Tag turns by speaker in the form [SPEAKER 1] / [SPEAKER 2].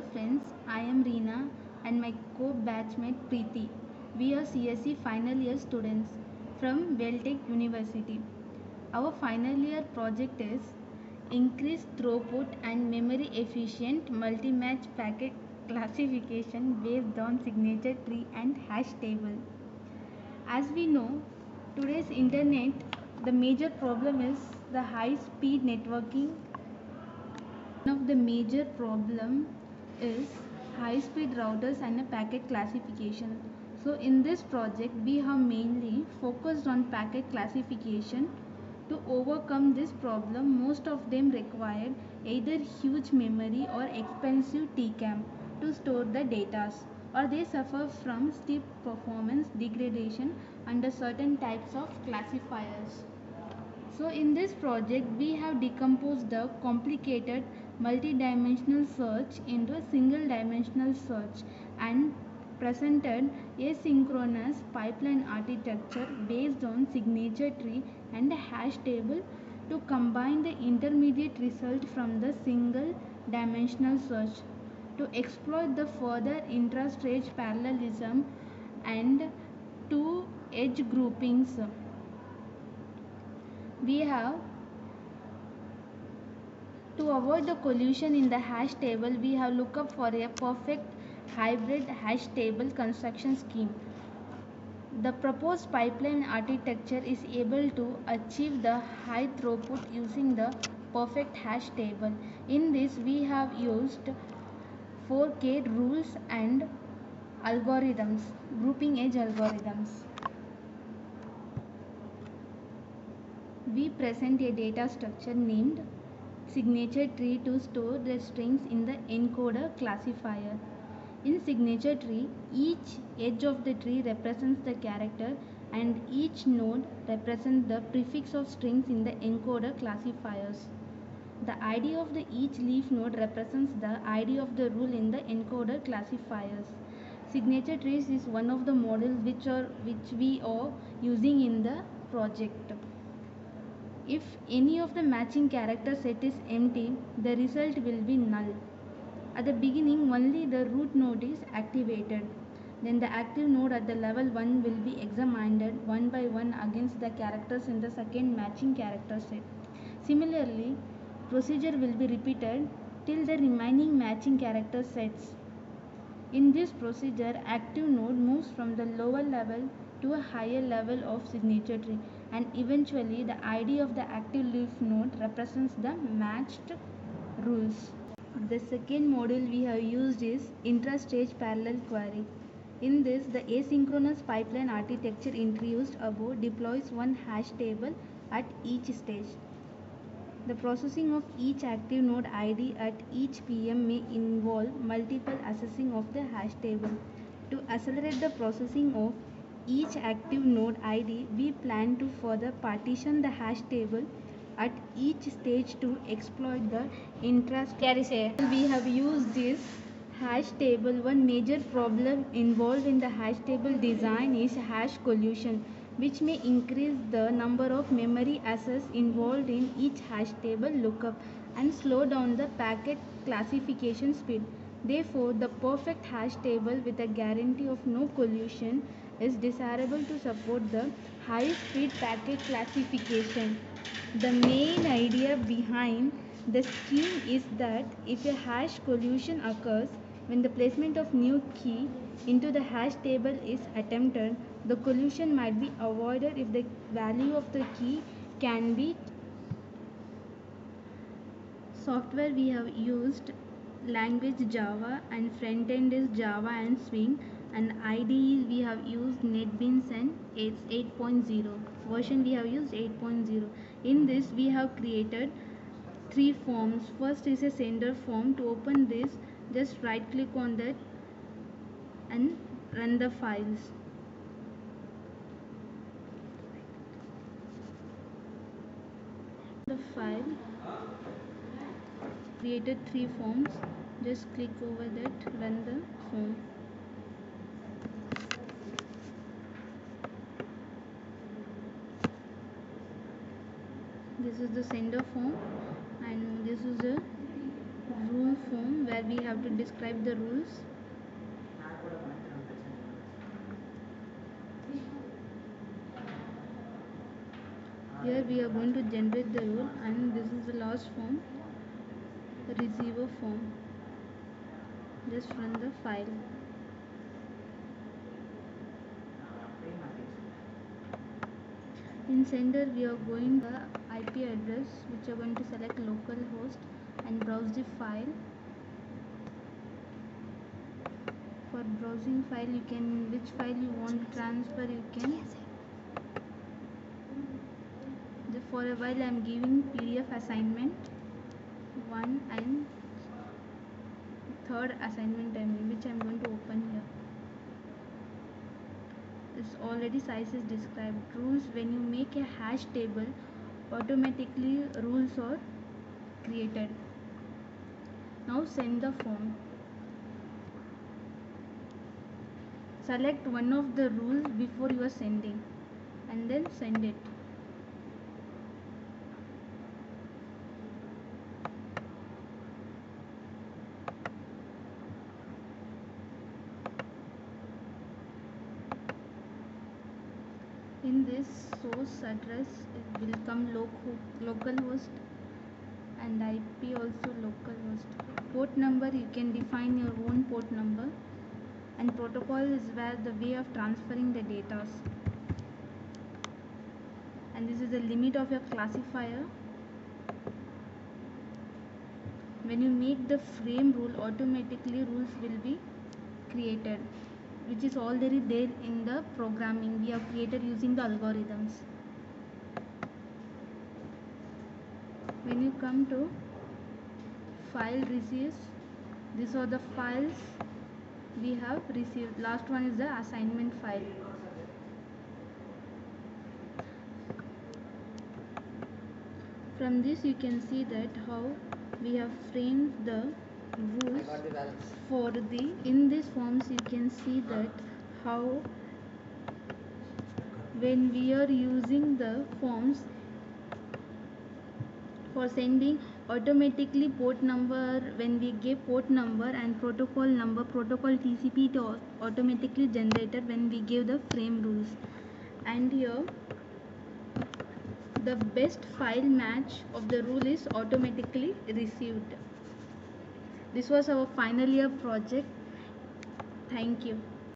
[SPEAKER 1] Friends, I am Reena and my co-batchmate Preeti. We are CSE final year students from Beltech University. Our final year project is increased throughput and memory efficient multimatch packet classification based on signature tree and hash table. As we know, today's internet, the major problem is the high speed networking. One of the major problem is high speed routers and a packet classification. So in this project we have mainly focused on packet classification. To overcome this problem, most of them required either huge memory or expensive TCAM to store the data, or they suffer from steep performance degradation under certain types of classifiers. So in this project we have decomposed the complicated multidimensional search into a single dimensional search and presented asynchronous pipeline architecture based on signature tree and hash table to combine the intermediate result from the single dimensional search to exploit the further intra-stage parallelism and two edge groupings. We have to avoid the collision in the hash table, we have lookup for a perfect hybrid hash table construction scheme. The proposed pipeline architecture is able to achieve the high throughput using the perfect hash table. In this we have used 4K rules and algorithms, grouping edge algorithms. We present a data structure named signature tree to store the strings in the encoder classifier. In signature tree, each edge of the tree represents the character and each node represents the prefix of strings in the encoder classifiers. The ID of the each leaf node represents the ID of the rule in the encoder classifiers. Signature trees is one of the models which we are using in the project. If any of the matching character set is empty, the result will be null. At the beginning, only the root node is activated. Then the active node at the level 1 will be examined one by one against the characters in the second matching character set. Similarly, procedure will be repeated till the remaining matching character sets. In this procedure, active node moves from the lower level to a higher level of signature tree, and eventually the ID of the active leaf node represents the matched rules. The second module we have used is intra-stage parallel query. In this, the asynchronous pipeline architecture introduced above deploys one hash table at each stage. The processing of each active node ID at each PM may involve multiple accessing of the hash table. To accelerate the processing of each active node ID, we plan to further partition the hash table at each stage to exploit the intra-stage. We have used this hash table. One major problem involved in the hash table design is hash collision, which may increase the number of memory access involved in each hash table lookup and slow down the packet classification speed. Therefore, the perfect hash table with a guarantee of no collision is desirable to support the high speed packet classification. The main idea behind the scheme is that if a hash collision occurs when the placement of new key into the hash table is attempted, the collision might be avoided if the value of the key can be. Software we have used language Java and front end is Java and Swing, and IDE we have used NetBeans and it's 8.0 version we have used 8.0. In this we have created three forms. First is a sender form. To open this, just right click on that and run the files. The file created three forms. Just click over that, run the form. This is the sender form and this is the rule form where we have to describe the rules. Here we are going to generate the rule, and this is the last form, the receiver form. Just run the file. In sender we are going to the IP address, which are going to select localhost and browse the file. For browsing file, you can, which file you want to transfer, you can. For a while I am giving PDF assignment 1 and third assignment which I am going to open here. This already size is described. Rules: when you make a hash table, automatically rules are created. Now send the form. Select one of the rules before you are sending and then send it. In this source address it will come localhost and IP also localhost. Port number, you can define your own port number, and protocol is where the way of transferring the data. And this is the limit of your classifier. When you make the frame rule, automatically rules will be created, which is already there in the programming we have created using the algorithms. When you come to file receives, these are the files we have received. Last one is the assignment file. From this you can see that how we have framed the rules for the, in these forms you can see that how when we are using the forms for sending, automatically port number, when we give port number and protocol number, protocol TCP, it automatically generated when we give the frame rules. And here the best file match of the rule is automatically received. This was our final year project. Thank you.